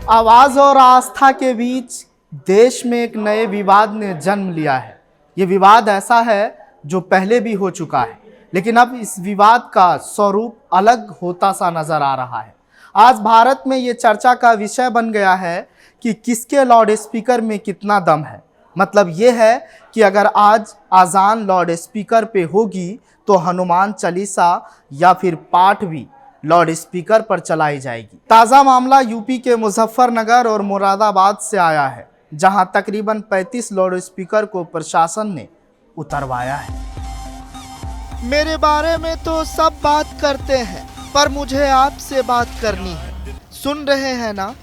आवाज और आस्था के बीच देश में एक नए विवाद ने जन्म लिया है। ये विवाद ऐसा है जो पहले भी हो चुका है, लेकिन अब इस विवाद का स्वरूप अलग होता सा नजर आ रहा है। आज भारत में ये चर्चा का विषय बन गया है कि किसके लाउड स्पीकर में कितना दम है। मतलब ये है कि अगर आज आज़ान लाउड स्पीकर पे होगी तो हनुमान चालीसा या फिर पाठ भी लाउड स्पीकर पर चलाई जाएगी। ताज़ा मामला यूपी के मुजफ्फरनगर और मुरादाबाद से आया है, जहां तकरीबन 35 लाउड स्पीकर को प्रशासन ने उतरवाया है। मेरे बारे में तो सब बात करते हैं, पर मुझे आपसे बात करनी है। सुन रहे हैं ना?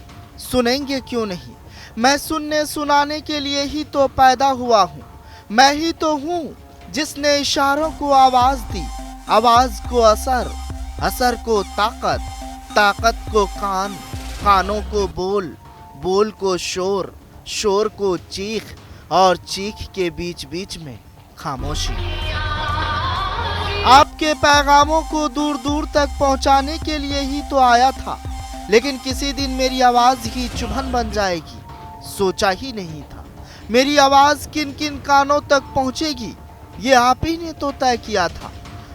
सुनेंगे क्यों नहीं? मैं सुनने सुनाने के लिए ही तो पैदा हुआ हूँ। मैं ही तो हूँ जिसने इशारों को आवाज दी, आवाज को असर, असर को ताकत, ताकत को कान, कानों को बोल, बोल को शोर, शोर को चीख और चीख के बीच बीच में खामोशी। आपके पैगामों को दूर दूर तक पहुंचाने के लिए ही तो आया था, लेकिन किसी दिन मेरी आवाज ही चुभन बन जाएगी, सोचा ही नहीं था। मेरी आवाज किन किन कानों तक पहुंचेगी ये आप ही ने तो तय किया था।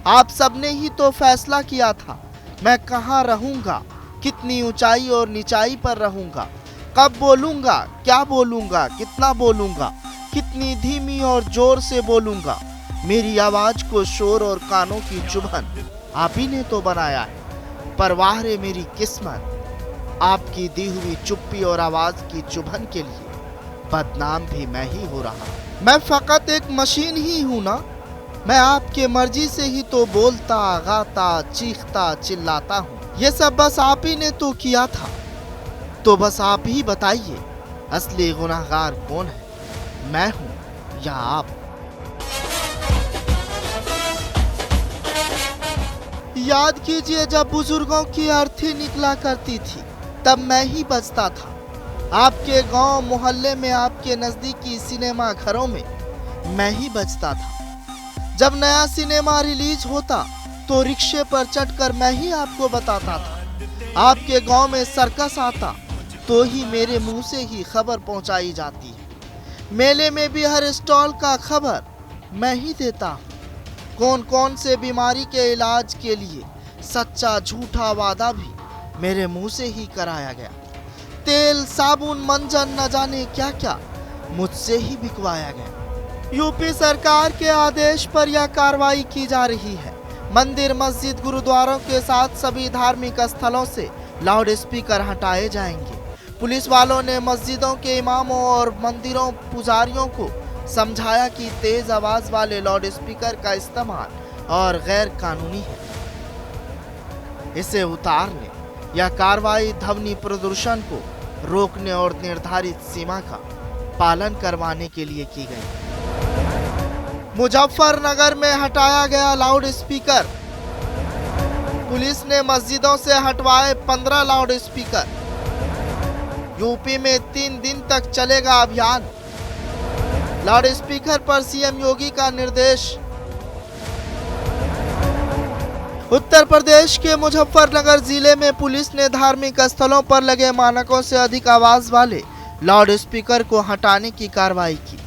आप सबने ही तो फैसला किया था मैं कहाँ रहूंगा, कितनी ऊंचाई और निचाई पर रहूंगा, कब बोलूंगा, क्या बोलूंगा, कितना बोलूंगा, कितनी धीमी और जोर से बोलूंगा। मेरी आवाज को शोर और कानों की चुभन आप ही ने तो बनाया है। परवाह रे मेरी किस्मत, आपकी दी हुई चुप्पी और आवाज की चुभन के लिए बदनाम भी मैं ही हो रहा। मैं फकत एक मशीन ही हूं ना? मैं आपके मर्जी से ही तो बोलता, गाता, चीखता, चिल्लाता हूँ। ये सब बस आप ही ने तो किया था। तो बस आप ही बताइए, असली गुनाहगार कौन है, मैं हूँ या आप? याद कीजिए जब बुजुर्गों की अर्थी निकला करती थी, तब मैं ही बजता था। आपके गांव मोहल्ले में, आपके नजदीकी सिनेमा घरों में मैं ही बजता था। जब नया सिनेमा रिलीज होता तो रिक्शे पर चढ़कर मैं ही आपको बताता था। आपके गांव में सर्कस आता तो ही मेरे मुंह से ही खबर पहुंचाई जाती है। मेले में भी हर स्टॉल का खबर मैं ही देता हूँ। कौन कौन से बीमारी के इलाज के लिए सच्चा झूठा वादा भी मेरे मुंह से ही कराया गया। तेल, साबुन, मंजन, न जाने क्या क्या मुझसे ही बिकवाया गया। यूपी सरकार के आदेश पर यह कार्रवाई की जा रही है। मंदिर, मस्जिद, गुरुद्वारों के साथ सभी धार्मिक स्थलों से लाउड स्पीकर हटाए जाएंगे। पुलिस वालों ने मस्जिदों के इमामों और मंदिरों पुजारियों को समझाया कि तेज आवाज वाले लाउड स्पीकर का इस्तेमाल और गैर कानूनी है। इसे उतारने यह कार्रवाई ध्वनि प्रदूषण को रोकने और निर्धारित सीमा का पालन करवाने के लिए की गई। मुजफ्फरनगर में हटाया गया लाउड स्पीकर। पुलिस ने मस्जिदों से हटवाए 15 लाउड स्पीकर। यूपी में 3 दिन तक चलेगा अभियान। लाउड स्पीकर पर सीएम योगी का निर्देश। उत्तर प्रदेश के मुजफ्फरनगर जिले में पुलिस ने धार्मिक स्थलों पर लगे मानकों से अधिक आवाज वाले लाउड स्पीकर को हटाने की कार्रवाई की।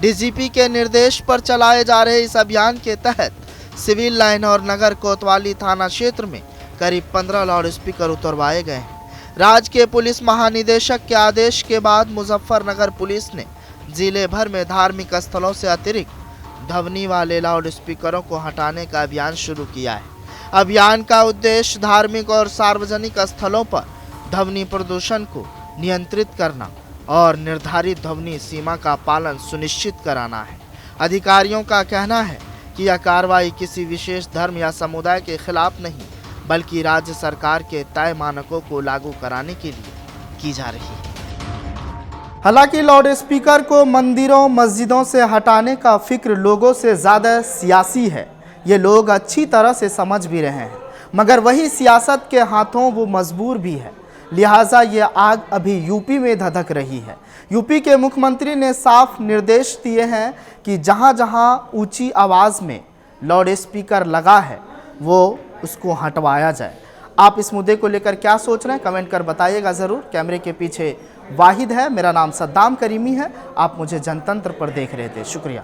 डीजीपी के निर्देश पर चलाए जा रहे इस अभियान के तहत सिविल लाइन और नगर कोतवाली थाना क्षेत्र में करीब 15 लाउड स्पीकर उतरवाए गए हैं। राज्य के पुलिस महानिदेशक के आदेश के बाद मुजफ्फरनगर पुलिस ने जिले भर में धार्मिक स्थलों से अतिरिक्त ध्वनि वाले लाउड स्पीकरों को हटाने का अभियान शुरू किया है। अभियान का उद्देश्य धार्मिक और सार्वजनिक स्थलों पर ध्वनि प्रदूषण को नियंत्रित करना और निर्धारित ध्वनि सीमा का पालन सुनिश्चित कराना है। अधिकारियों का कहना है कि यह कार्रवाई किसी विशेष धर्म या समुदाय के खिलाफ नहीं, बल्कि राज्य सरकार के तय मानकों को लागू कराने के लिए की जा रही है। हालांकि लाउड स्पीकर को मंदिरों, मस्जिदों से हटाने का फिक्र लोगों से ज़्यादा सियासी है। ये लोग अच्छी तरह से समझ भी रहे हैं, मगर वही सियासत के हाथों वो मजबूर भी है। लिहाजा ये आग अभी यूपी में धधक रही है। यूपी के मुख्यमंत्री ने साफ निर्देश दिए हैं कि जहां जहां ऊंची आवाज़ में लाउड स्पीकर लगा है वो उसको हटवाया जाए। आप इस मुद्दे को लेकर क्या सोच रहे हैं कमेंट कर बताइएगा ज़रूर। कैमरे के पीछे वाहिद है, मेरा नाम सद्दाम करीमी है। आप मुझे जनतंत्र पर देख रहे थे। शुक्रिया।